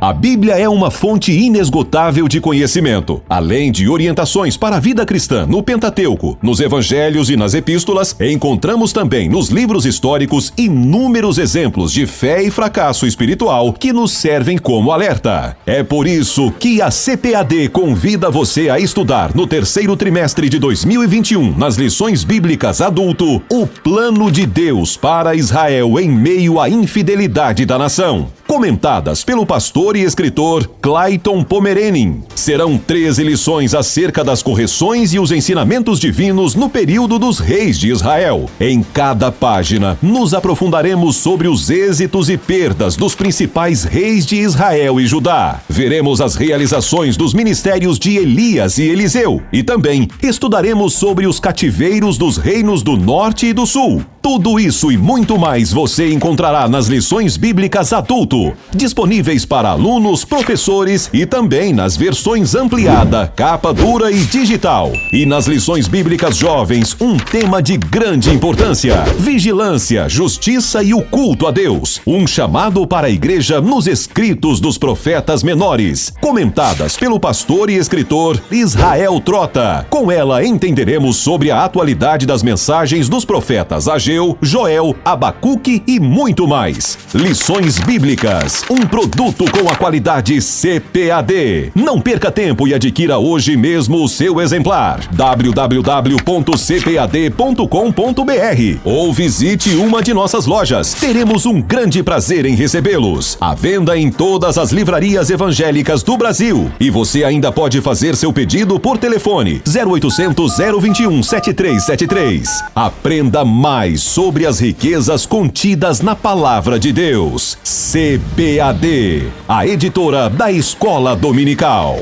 A Bíblia é uma fonte inesgotável de conhecimento. Além de orientações para a vida cristã no Pentateuco, nos Evangelhos e nas Epístolas, encontramos também nos livros históricos inúmeros exemplos de fé e fracasso espiritual que nos servem como alerta. É por isso que a CPAD convida você a estudar no terceiro trimestre de 2021, nas lições bíblicas adulto, o plano de Deus para Israel em meio à infidelidade da nação. Comentadas pelo pastor e escritor Clayton Pomerenin. Serão 13 lições acerca das correções e os ensinamentos divinos no período dos reis de Israel. Em cada página, nos aprofundaremos sobre os êxitos e perdas dos principais reis de Israel e Judá. Veremos as realizações dos ministérios de Elias e Eliseu. E também estudaremos sobre os cativeiros dos reinos do Norte e do Sul. Tudo isso e muito mais você encontrará nas lições bíblicas adulto, disponíveis para alunos, professores e também nas versões ampliada, capa dura e digital. E nas lições bíblicas jovens, um tema de grande importância: vigilância, justiça e o culto a Deus. Um chamado para a igreja nos escritos dos profetas menores, comentadas pelo pastor e escritor Israel Trota. Com ela entenderemos sobre a atualidade das mensagens dos profetas Ageu, Joel, Abacuque e muito mais. Lições Bíblicas, um produto com a qualidade CPAD. Não perca tempo e adquira hoje mesmo o seu exemplar. www.cpad.com.br ou visite uma de nossas lojas. Teremos um grande prazer em recebê-los. À venda em todas as livrarias evangélicas do Brasil. E você ainda pode fazer seu pedido por telefone 0800 021 7373. Aprenda mais sobre as riquezas contidas na Palavra de Deus. CPAD, a editora da Escola Dominical.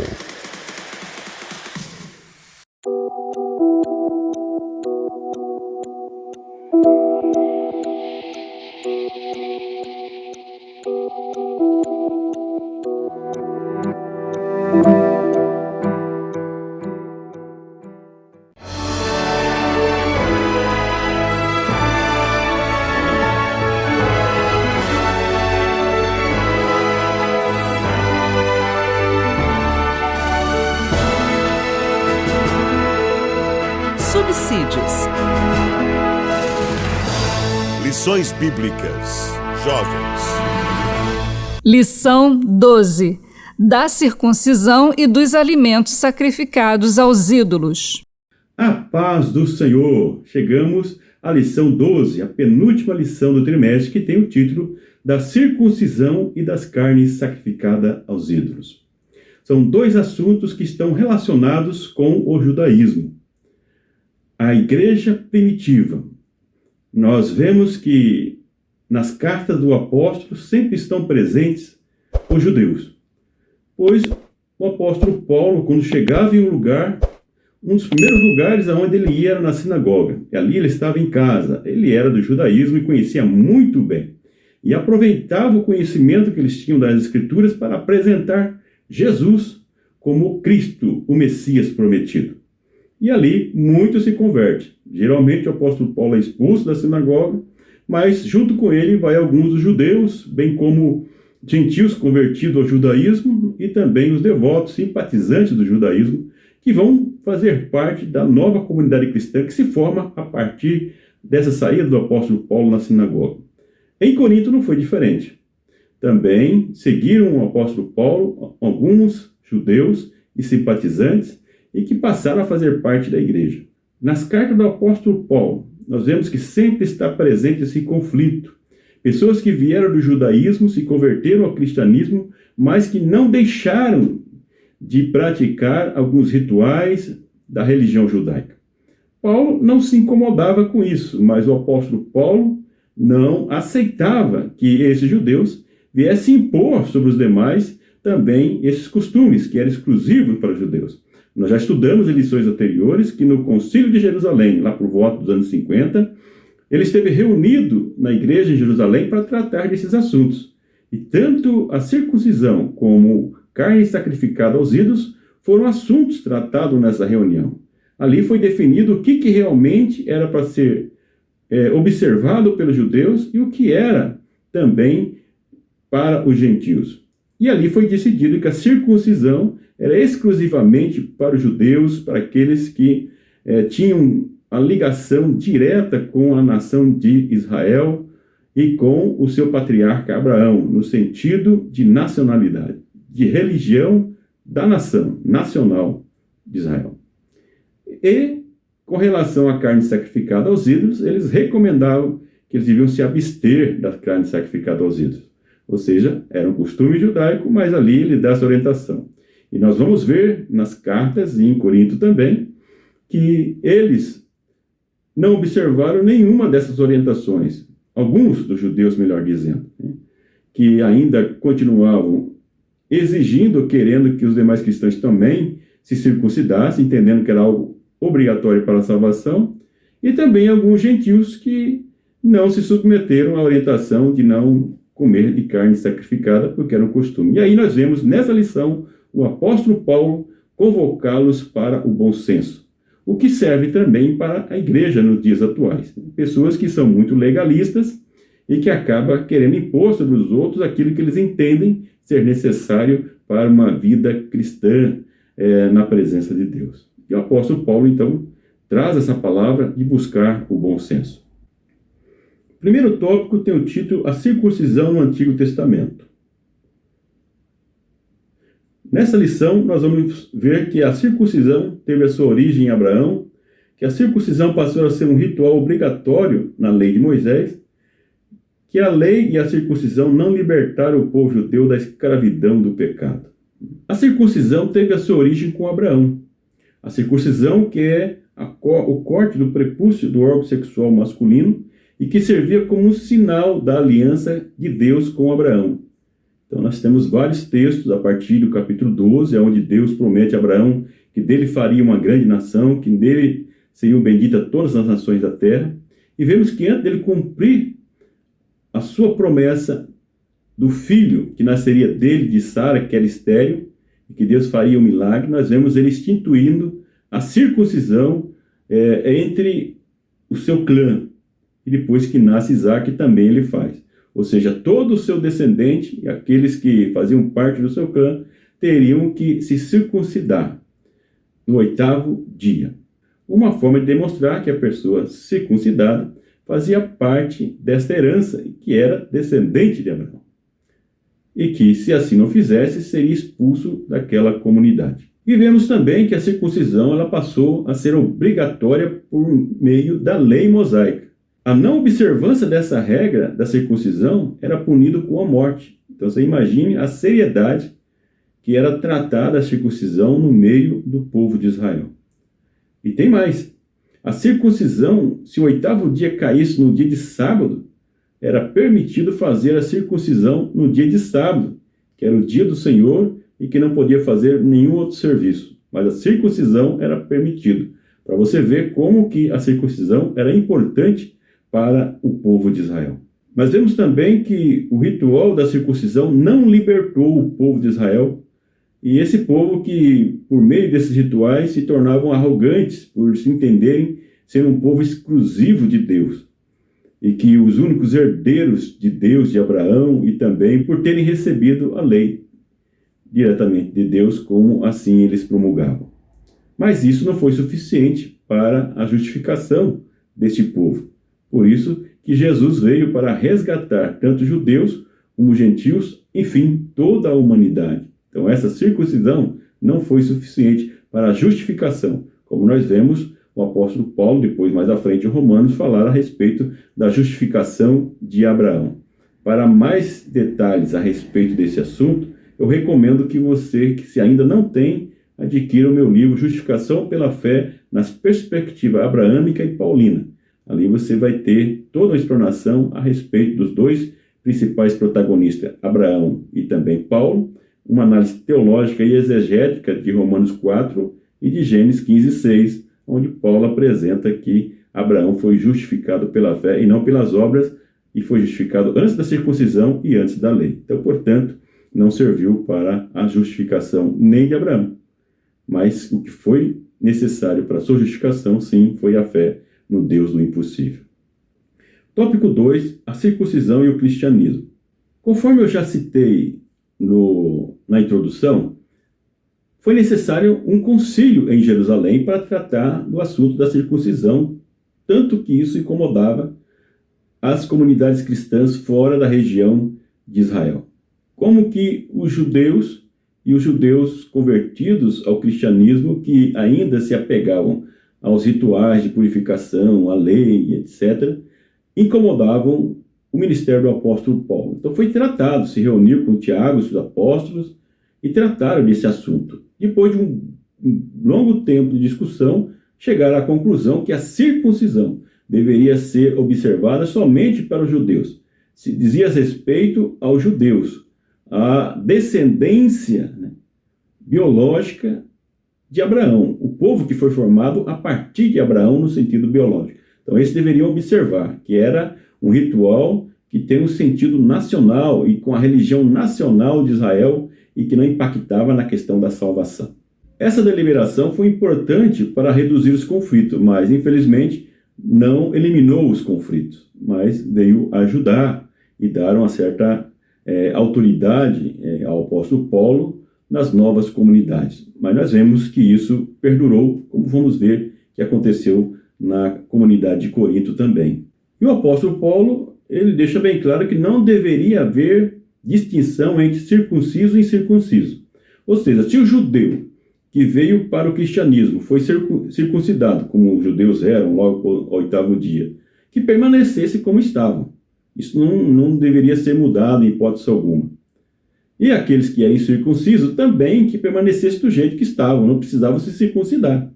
Subsídios. Lições Bíblicas Jovens. Lição 12. Da circuncisão e dos alimentos sacrificados aos ídolos. A paz do Senhor! Chegamos à lição 12, a penúltima lição do trimestre, que tem o título da circuncisão e das carnes sacrificadas aos ídolos. São dois assuntos que estão relacionados com o judaísmo. A igreja primitiva. Nós vemos que nas cartas do apóstolo sempre estão presentes os judeus. Pois o apóstolo Paulo, quando chegava em um lugar, um dos primeiros lugares aonde ele ia era na sinagoga. E ali ele estava em casa. Ele era do judaísmo e conhecia muito bem. E aproveitava o conhecimento que eles tinham das Escrituras para apresentar Jesus como o Cristo, o Messias prometido. E ali muito se converte. Geralmente o apóstolo Paulo é expulso da sinagoga, mas junto com ele vai alguns dos judeus, bem como gentios convertidos ao judaísmo e também os devotos, simpatizantes do judaísmo, que vão fazer parte da nova comunidade cristã que se forma a partir dessa saída do apóstolo Paulo na sinagoga. Em Corinto não foi diferente. Também seguiram o apóstolo Paulo alguns judeus e simpatizantes e que passaram a fazer parte da igreja. Nas cartas do apóstolo Paulo, nós vemos que sempre está presente esse conflito. Pessoas que vieram do judaísmo, se converteram ao cristianismo, mas que não deixaram de praticar alguns rituais da religião judaica. Paulo não se incomodava com isso, mas o apóstolo Paulo não aceitava que esses judeus viessem impor sobre os demais também esses costumes, que eram exclusivos para os judeus. Nós já estudamos em lições anteriores que no Concílio de Jerusalém, lá por volta dos anos 50, ele esteve reunido na igreja em Jerusalém para tratar desses assuntos. E tanto a circuncisão como carne sacrificada aos ídolos foram assuntos tratados nessa reunião. Ali foi definido o que realmente era para ser observado pelos judeus e o que era também para os gentios. E ali foi decidido que a circuncisão era exclusivamente para os judeus, para aqueles que tinham a ligação direta com a nação de Israel e com o seu patriarca Abraão, no sentido de nacionalidade, de religião da nação nacional de Israel. E, com relação à carne sacrificada aos ídolos, eles recomendavam que eles deviam se abster da carne sacrificada aos ídolos. Ou seja, era um costume judaico, mas ali ele dá essa orientação. E nós vamos ver nas cartas, e em Corinto também, que eles não observaram nenhuma dessas orientações. Alguns dos judeus, melhor dizendo, que ainda continuavam exigindo, querendo que os demais cristãos também se circuncidassem, entendendo que era algo obrigatório para a salvação, e também alguns gentios que não se submeteram à orientação de não comer de carne sacrificada, porque era um costume. E aí nós vemos nessa lição o apóstolo Paulo convocá-los para o bom senso, o que serve também para a igreja nos dias atuais. Pessoas que são muito legalistas e que acabam querendo impor sobre os outros aquilo que eles entendem ser necessário para uma vida cristã na presença de Deus. E o apóstolo Paulo, então, traz essa palavra de buscar o bom senso. O primeiro tópico tem o título A Circuncisão no Antigo Testamento. Nessa lição, nós vamos ver que a circuncisão teve a sua origem em Abraão, que a circuncisão passou a ser um ritual obrigatório na lei de Moisés, que a lei e a circuncisão não libertaram o povo judeu da escravidão do pecado. A circuncisão teve a sua origem com Abraão. A circuncisão, que é o corte do prepúcio do órgão sexual masculino e que servia como um sinal da aliança de Deus com Abraão. Então nós temos vários textos a partir do capítulo 12, onde Deus promete a Abraão que dele faria uma grande nação, que dele seriam benditas todas as nações da terra. E vemos que antes dele cumprir a sua promessa do filho que nasceria dele, de Sara, que era estéril, e que Deus faria um milagre, nós vemos ele instituindo a circuncisão entre o seu clã. E depois que nasce Isaac, também ele faz. Ou seja, todo o seu descendente, e aqueles que faziam parte do seu clã, teriam que se circuncidar no 8º dia. Uma forma de demonstrar que a pessoa circuncidada fazia parte desta herança, que era descendente de Abraão. E que, se assim não fizesse, seria expulso daquela comunidade. E vemos também que a circuncisão ela passou a ser obrigatória por meio da lei mosaica. A não observância dessa regra da circuncisão era punido com a morte. Então você imagine a seriedade que era tratada a circuncisão no meio do povo de Israel. E tem mais. A circuncisão, se o 8º dia caísse no dia de sábado, era permitido fazer a circuncisão no dia de sábado, que era o dia do Senhor e que não podia fazer nenhum outro serviço. Mas a circuncisão era permitido, para você ver como que a circuncisão era importante para o povo de Israel. Mas vemos também que o ritual da circuncisão não libertou o povo de Israel, e esse povo que, por meio desses rituais, se tornavam arrogantes por se entenderem ser um povo exclusivo de Deus, e que os únicos herdeiros de Deus, de Abraão, e também por terem recebido a lei diretamente de Deus, como assim eles promulgavam. Mas isso não foi suficiente para a justificação deste povo. Por isso que Jesus veio para resgatar tanto judeus como gentios, enfim, toda a humanidade. Então essa circuncisão não foi suficiente para a justificação, como nós vemos o apóstolo Paulo, depois mais à frente em Romanos, falar a respeito da justificação de Abraão. Para mais detalhes a respeito desse assunto, eu recomendo que você, que se ainda não tem, adquira o meu livro Justificação pela Fé nas Perspectivas Abraâmica e Paulina. Ali você vai ter toda a explanação a respeito dos dois principais protagonistas, Abraão e também Paulo, uma análise teológica e exegética de Romanos 4 e de Gênesis 15:6, onde Paulo apresenta que Abraão foi justificado pela fé e não pelas obras, e foi justificado antes da circuncisão e antes da lei. Então, portanto, não serviu para a justificação nem de Abraão, mas o que foi necessário para a sua justificação, sim, foi a fé no Deus do impossível. Tópico 2, a circuncisão e o cristianismo. Conforme eu já citei na introdução, foi necessário um concílio em Jerusalém para tratar do assunto da circuncisão, tanto que isso incomodava as comunidades cristãs fora da região de Israel. Como que os judeus e os judeus convertidos ao cristianismo, que ainda se apegavam aos rituais de purificação, à lei, etc., incomodavam o ministério do apóstolo Paulo. Então foi tratado, se reuniu com Tiago, os apóstolos, e trataram desse assunto. Depois de um longo tempo de discussão, chegaram à conclusão que a circuncisão deveria ser observada somente para os judeus. Se dizia respeito aos judeus, a descendência, né, biológica de Abraão, o povo que foi formado a partir de Abraão no sentido biológico. Então, eles deveriam observar que era um ritual que tem um sentido nacional e com a religião nacional de Israel e que não impactava na questão da salvação. Essa deliberação foi importante para reduzir os conflitos, mas, infelizmente, não eliminou os conflitos, mas veio ajudar e dar uma certa autoridade ao apóstolo Paulo nas novas comunidades. Mas nós vemos que isso perdurou, como vamos ver que aconteceu na comunidade de Corinto também. E o apóstolo Paulo, ele deixa bem claro que não deveria haver distinção entre circunciso e incircunciso. Ou seja, se o judeu que veio para o cristianismo foi circuncidado, como os judeus eram logo ao 8º dia, que permanecesse como estavam. Isso não deveria ser mudado em hipótese alguma. E aqueles que eram incircuncisos também que permanecessem do jeito que estavam, não precisavam se circuncidar.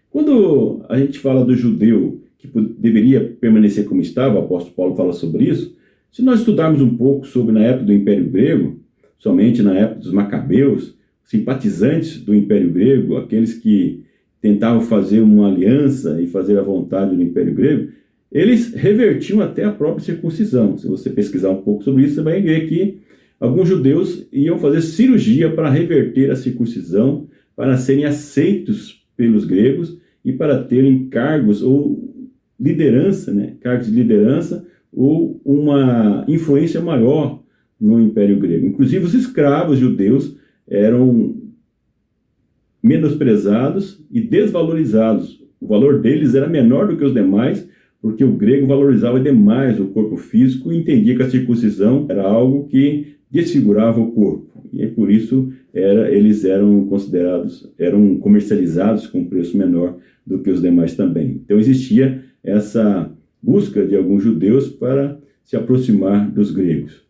Quando a gente fala do judeu que deveria permanecer como estava, o apóstolo Paulo fala sobre isso, se nós estudarmos um pouco sobre na época do Império Grego, somente na época dos Macabeus, simpatizantes do Império Grego, aqueles que tentavam fazer uma aliança e fazer a vontade do Império Grego, eles revertiam até a própria circuncisão. Se você pesquisar um pouco sobre isso, você vai ver que alguns judeus iam fazer cirurgia para reverter a circuncisão, para serem aceitos pelos gregos e para terem cargos ou liderança, né? Cargos de liderança ou uma influência maior no Império Grego. Inclusive, os escravos judeus eram menosprezados e desvalorizados. O valor deles era menor do que os demais, porque o grego valorizava demais o corpo físico e entendia que a circuncisão era algo que desfigurava o corpo. E por isso eles eram comercializados com um preço menor do que os demais também. Então existia essa busca de alguns judeus para se aproximar dos gregos.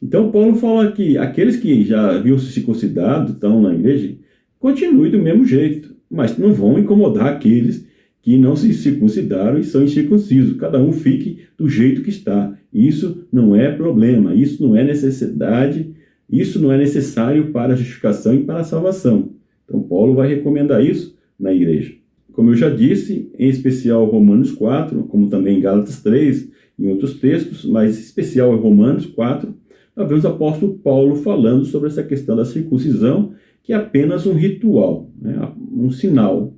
Então Paulo fala que aqueles que já haviam se circuncidado, estão na igreja, continuem do mesmo jeito, mas não vão incomodar aqueles que não se circuncidaram e são incircuncisos. Cada um fique do jeito que está. Isso não é problema, isso não é necessidade, isso não é necessário para a justificação e para a salvação. Então Paulo vai recomendar isso na igreja. Como eu já disse, em especial Romanos 4, como também Gálatas 3, em outros textos, mas em especial em Romanos 4, nós vemos o apóstolo Paulo falando sobre essa questão da circuncisão, que é apenas um ritual, né, um sinal,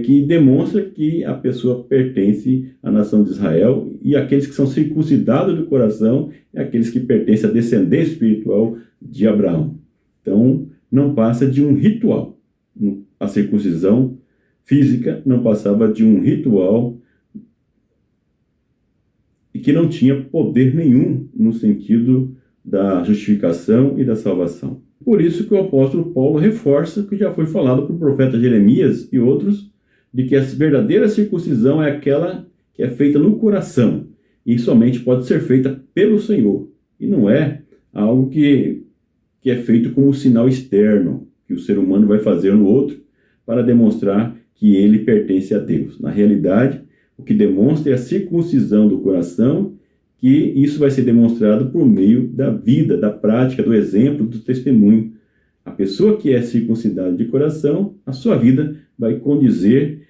que demonstra que a pessoa pertence à nação de Israel, e aqueles que são circuncidados do coração é aqueles que pertencem à descendência espiritual de Abraão. Então, não passa de um ritual. A circuncisão física não passava de um ritual e que não tinha poder nenhum no sentido da justificação e da salvação. Por isso que o apóstolo Paulo reforça o que já foi falado pelo profeta Jeremias e outros, de que a verdadeira circuncisão é aquela que é feita no coração e somente pode ser feita pelo Senhor. E não é algo que é feito como um sinal externo, que o ser humano vai fazer no outro para demonstrar que ele pertence a Deus. Na realidade, o que demonstra é a circuncisão do coração, que isso vai ser demonstrado por meio da vida, da prática, do exemplo, do testemunho. A pessoa que é circuncidada de coração, a sua vida vai condizer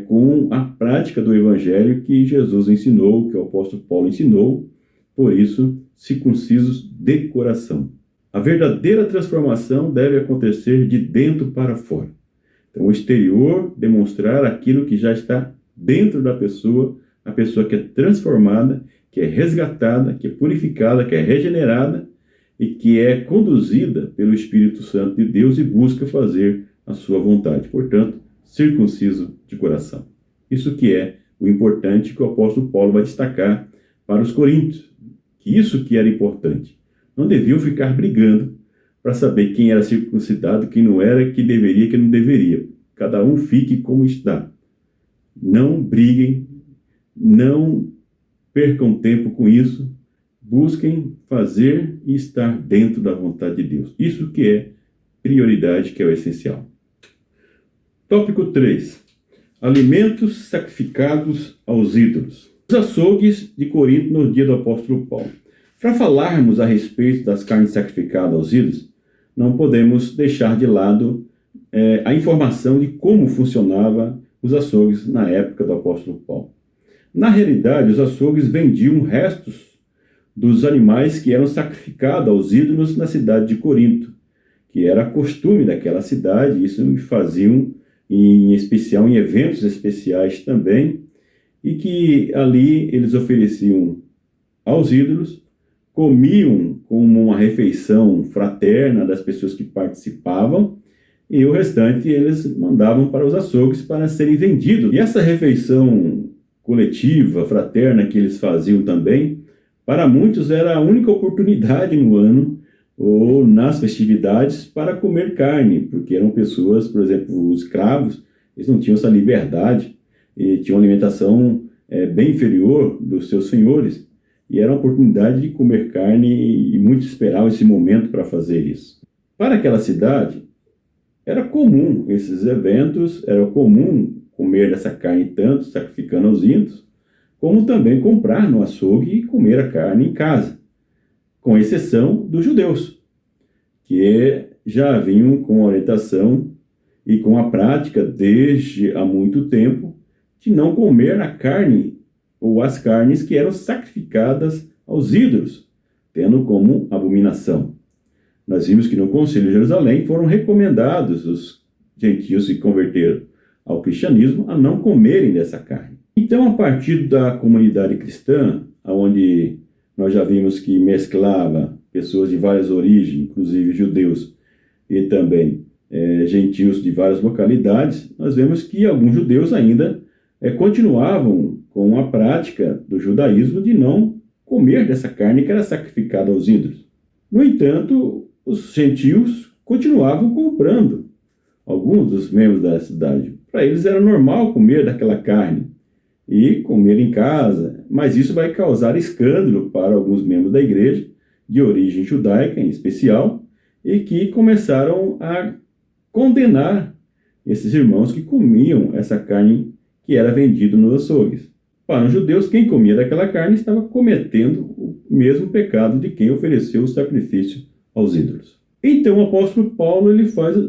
com a prática do evangelho que Jesus ensinou, que o apóstolo Paulo ensinou, por isso, circuncisos de coração. A verdadeira transformação deve acontecer de dentro para fora. Então, o exterior demonstrar aquilo que já está dentro da pessoa, a pessoa que é transformada, que é resgatada, que é purificada, que é regenerada, e que é conduzida pelo Espírito Santo de Deus e busca fazer a sua vontade. Portanto, circunciso de coração. Isso que é o importante que o apóstolo Paulo vai destacar para os coríntios. Que isso que era importante. Não deviam ficar brigando para saber quem era circuncidado, quem não era, quem deveria, quem não deveria. Cada um fique como está. Não briguem, não percam tempo com isso. Busquem fazer e estar dentro da vontade de Deus. Isso que é prioridade, que é o essencial. Tópico 3. Alimentos sacrificados aos ídolos. Os açougues de Corinto no dia do apóstolo Paulo. Para falarmos a respeito das carnes sacrificadas aos ídolos, não podemos deixar de lado a informação de como funcionava os açougues na época do apóstolo Paulo. Na realidade, os açougues vendiam restos dos animais que eram sacrificados aos ídolos na cidade de Corinto, que era costume daquela cidade. Isso faziam em especial em eventos especiais também, e que ali eles ofereciam aos ídolos, comiam como uma refeição fraterna das pessoas que participavam, e o restante eles mandavam para os açougues para serem vendidos. E essa refeição coletiva, fraterna que eles faziam também, para muitos era a única oportunidade no ano ou nas festividades para comer carne, porque eram pessoas, por exemplo, os escravos, eles não tinham essa liberdade e tinham uma alimentação bem inferior dos seus senhores, e era uma oportunidade de comer carne e muitos esperavam esse momento para fazer isso. Para aquela cidade, era comum esses eventos, era comum comer dessa carne tanto, sacrificando aos ídolos, como também comprar no açougue e comer a carne em casa, com exceção dos judeus, que já vinham com a orientação e com a prática desde há muito tempo de não comer a carne ou as carnes que eram sacrificadas aos ídolos, tendo como abominação. Nós vimos que no Concílio de Jerusalém foram recomendados os gentios que converteram ao cristianismo a não comerem dessa carne. Então, a partir da comunidade cristã, onde nós já vimos que mesclava pessoas de várias origens, inclusive judeus e também gentios de várias localidades, nós vemos que alguns judeus ainda continuavam com a prática do judaísmo de não comer dessa carne que era sacrificada aos ídolos. No entanto, os gentios continuavam comprando alguns dos membros da cidade. Para eles era normal comer daquela carne e comer em casa, mas isso vai causar escândalo para alguns membros da igreja, de origem judaica em especial, e que começaram a condenar esses irmãos que comiam essa carne que era vendida nos açougues. Para os judeus, quem comia daquela carne estava cometendo o mesmo pecado de quem ofereceu o sacrifício aos ídolos. Então o apóstolo Paulo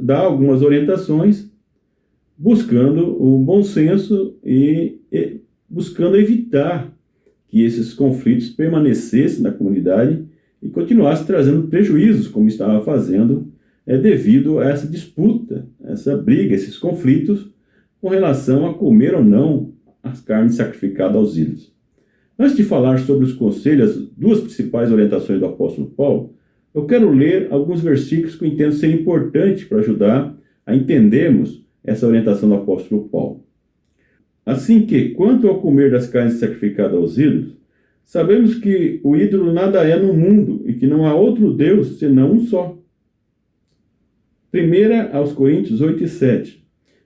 dá algumas orientações, buscando o bom senso e buscando evitar que esses conflitos permanecessem na comunidade e continuassem trazendo prejuízos, como estava fazendo, devido a essa disputa, essa briga, esses conflitos com relação a comer ou não as carnes sacrificadas aos ídolos. Antes de falar sobre os conselhos, as duas principais orientações do apóstolo Paulo, eu quero ler alguns versículos que eu entendo ser importantes para ajudar a entendermos essa orientação do apóstolo Paulo. Assim que, quanto ao comer das carnes sacrificadas aos ídolos, sabemos que o ídolo nada é no mundo e que não há outro Deus senão um só. 1 aos Coríntios 8:7.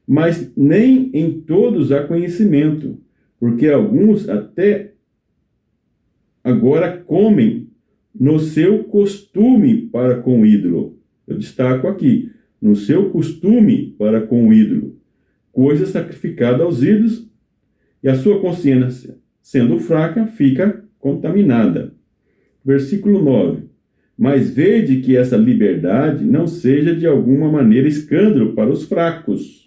Mas nem em todos há conhecimento, porque alguns até agora comem no seu costume para com o ídolo. Eu destaco aqui, no seu costume para com o ídolo, coisa sacrificada aos ídolos, e a sua consciência, sendo fraca, fica contaminada. Versículo 9. Mas vede que essa liberdade não seja de alguma maneira escândalo para os fracos.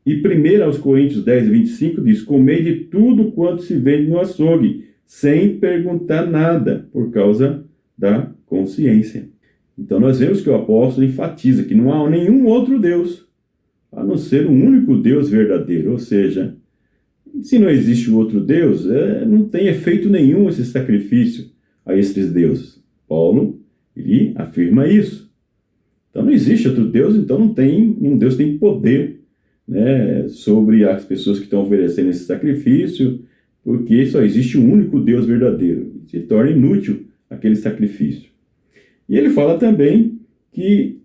E 1 aos Coríntios 10:25 diz: comei de tudo quanto se vende no açougue, sem perguntar nada, por causa da consciência. Então nós vemos que o apóstolo enfatiza que não há nenhum outro Deus, a não ser um único Deus verdadeiro. Ou seja, se não existe outro Deus, não tem efeito nenhum esse sacrifício a estes deuses. Paulo, ele afirma isso. Então não existe outro Deus, então nenhum Deus tem poder, né, sobre as pessoas que estão oferecendo esse sacrifício, porque só existe um único Deus verdadeiro. Se torna inútil aquele sacrifício. E ele fala também que,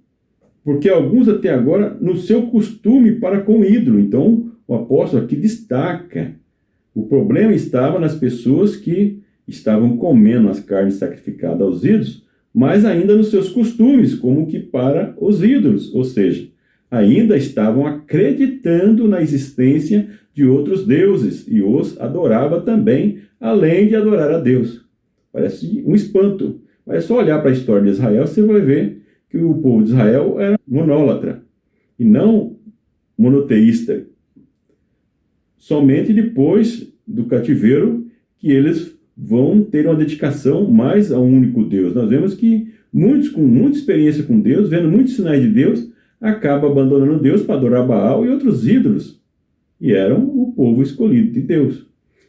porque alguns até agora, no seu costume para com o ídolo. Então, o apóstolo aqui destaca, o problema estava nas pessoas que estavam comendo as carnes sacrificadas aos ídolos, mas ainda nos seus costumes, como que para os ídolos, ou seja, ainda estavam acreditando na existência de outros deuses e os adorava também, além de adorar a Deus. Parece um espanto, mas é só olhar para a história de Israel, você vai ver que o povo de Israel era monólatra e não monoteísta. Somente depois do cativeiro que eles vão ter uma dedicação mais a um único Deus. Nós vemos que muitos com muita experiência com Deus, vendo muitos sinais de Deus, acabam abandonando Deus para adorar Baal e outros ídolos. E eram o povo escolhido de Deus.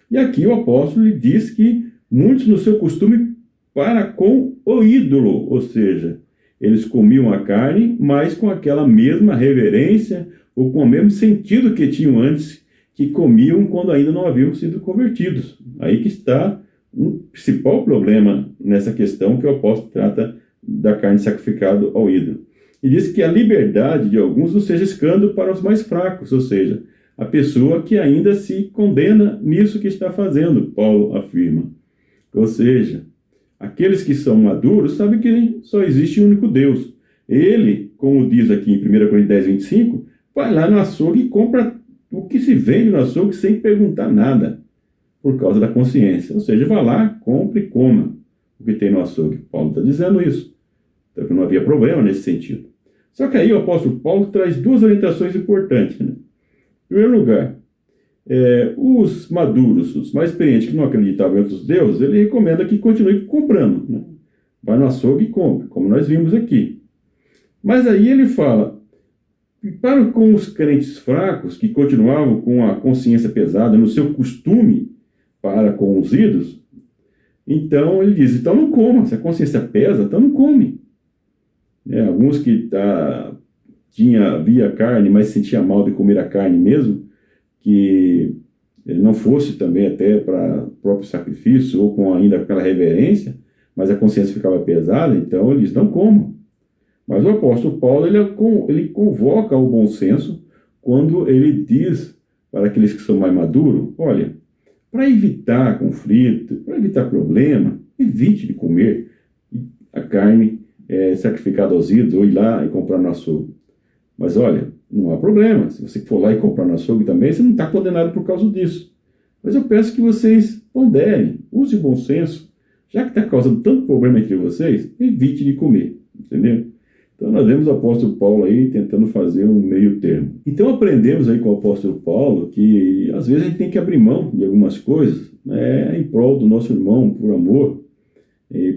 E aqui o apóstolo lhe diz que muitos no seu costume para com o ídolo, ou seja, eles comiam a carne, mas com aquela mesma reverência ou com o mesmo sentido que tinham antes, que comiam quando ainda não haviam sido convertidos. Aí que está um principal problema nessa questão que o apóstolo trata da carne sacrificada ao ídolo. E diz que a liberdade de alguns não seja escândalo para os mais fracos, ou seja, a pessoa que ainda se condena nisso que está fazendo, Paulo afirma. Ou seja, aqueles que são maduros sabem que só existe um único Deus. Ele, como diz aqui em 1 Coríntios 10, 25, vai lá no açougue e compra o que se vende no açougue sem perguntar nada, por causa da consciência. Ou seja, vá lá, compre e coma o que tem no açougue. Paulo está dizendo isso. Então não havia problema nesse sentido. Só que aí o apóstolo Paulo traz duas orientações importantes, né? Em primeiro lugar, os maduros, os mais experientes que não acreditavam em outros deuses, ele recomenda que continue comprando, né? Vai no açougue e compre, como nós vimos aqui. Mas aí ele fala, para com os crentes fracos, que continuavam com a consciência pesada no seu costume para com os ídolos, então ele diz, então não coma, se a consciência pesa, então não come. Alguns que via carne, mas sentia mal de comer a carne mesmo, que ele não fosse também até para o próprio sacrifício, ou com ainda aquela reverência, mas a consciência ficava pesada, então ele diz, não comam. Mas o apóstolo Paulo, ele convoca o bom senso quando ele diz para aqueles que são mais maduros, olha, para evitar conflito, para evitar problema, evite de comer a carne sacrificada aos ídolos, ou ir lá e comprar no açougue. Mas olha, não há problema, se você for lá e comprar no açougue também, você não está condenado por causa disso. Mas eu peço que vocês ponderem, use o bom senso, já que está causando tanto problema entre vocês, evite de comer, entendeu? Então nós vemos o apóstolo Paulo aí tentando fazer um meio termo. Então aprendemos aí com o apóstolo Paulo que às vezes a gente tem que abrir mão de algumas coisas, né, em prol do nosso irmão, por amor,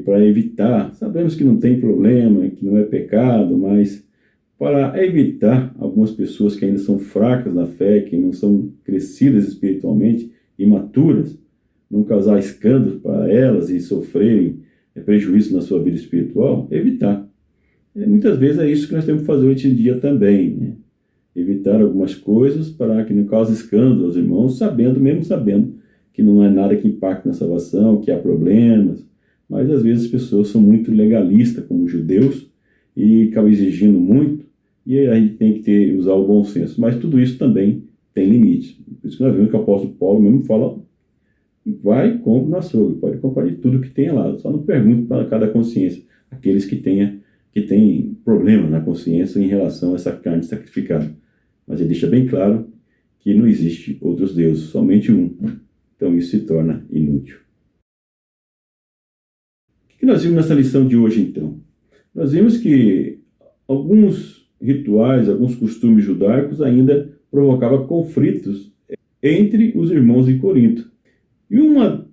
para evitar, sabemos que não tem problema, que não é pecado, mas para evitar algumas pessoas que ainda são fracas na fé, que não são crescidas espiritualmente, imaturas, não causar escândalos para elas e sofrerem prejuízo na sua vida espiritual, evitar. Muitas vezes é isso que nós temos que fazer hoje em dia também, né? Evitar algumas coisas para que não cause escândalo aos irmãos, mesmo sabendo que não é nada que impacte na salvação, que há problemas, mas às vezes as pessoas são muito legalistas como judeus e acabam exigindo muito, e a gente tem que usar o bom senso. Mas tudo isso também tem limite. Por isso que nós vemos que o apóstolo Paulo mesmo fala, vai e compra no açougue, pode comprar de tudo que tenha lá, só não pergunte para cada consciência, aqueles que têm problema na consciência em relação a essa carne sacrificada. Mas ele deixa bem claro que não existe outros deuses, somente um. Então isso se torna inútil. O que nós vimos nessa lição de hoje, então? Nós vimos que alguns rituais, alguns costumes judaicos ainda provocavam conflitos entre os irmãos em Corinto. E uma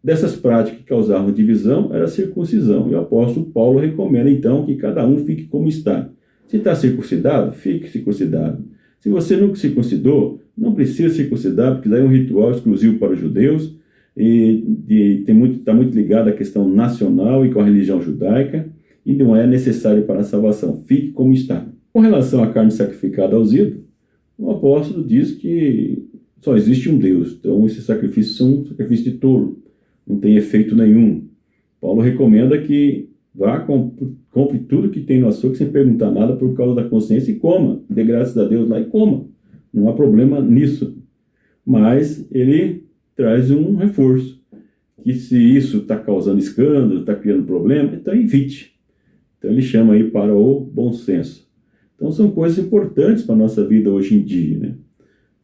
dessas práticas que causavam divisão era a circuncisão. E o apóstolo Paulo recomenda, então, que cada um fique como está. Se está circuncidado, fique circuncidado. Se você nunca circuncidou, não precisa circuncidar, porque daí é um ritual exclusivo para os judeus. e está muito ligado à questão nacional e com a religião judaica, e não é necessário para a salvação. Fique como está. Com relação à carne sacrificada aos ídolos, o apóstolo diz que só existe um Deus, então esses sacrifícios são sacrifícios de tolo, não tem efeito nenhum. Paulo recomenda que vá, compre tudo que tem no açougue sem perguntar nada por causa da consciência e coma, dê graças a Deus lá e coma, não há problema nisso. Mas ele traz um reforço, que se isso está causando escândalo, está criando problema, então evite. Então ele chama aí para o bom senso. Então são coisas importantes para a nossa vida hoje em dia, né?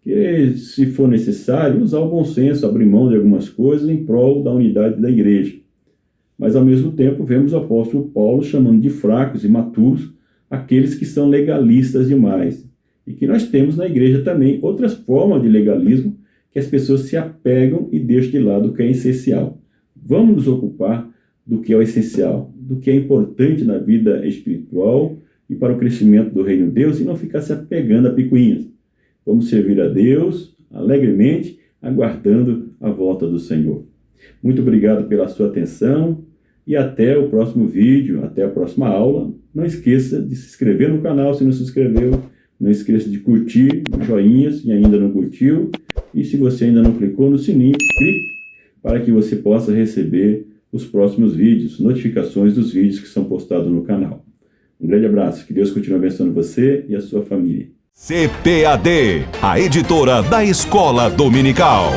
Que se for necessário, usar o bom senso, abrir mão de algumas coisas em prol da unidade da igreja. Mas ao mesmo tempo vemos o apóstolo Paulo chamando de fracos e imaturos aqueles que são legalistas demais. E que nós temos na igreja também outras formas de legalismo que as pessoas se apegam e deixam de lado o que é essencial. Vamos nos ocupar do que é o essencial, do que é importante na vida espiritual e para o crescimento do reino de Deus e não ficar se apegando a picuinhas. Vamos servir a Deus alegremente, aguardando a volta do Senhor. Muito obrigado pela sua atenção e até o próximo vídeo, até a próxima aula. Não esqueça de se inscrever no canal se não se inscreveu. Não esqueça de curtir, joinha se ainda não curtiu. E se você ainda não clicou no sininho, clique para que você possa receber os próximos vídeos, notificações dos vídeos que são postados no canal. Um grande abraço, que Deus continue abençoando você e a sua família. CPAD, a editora da Escola Dominical.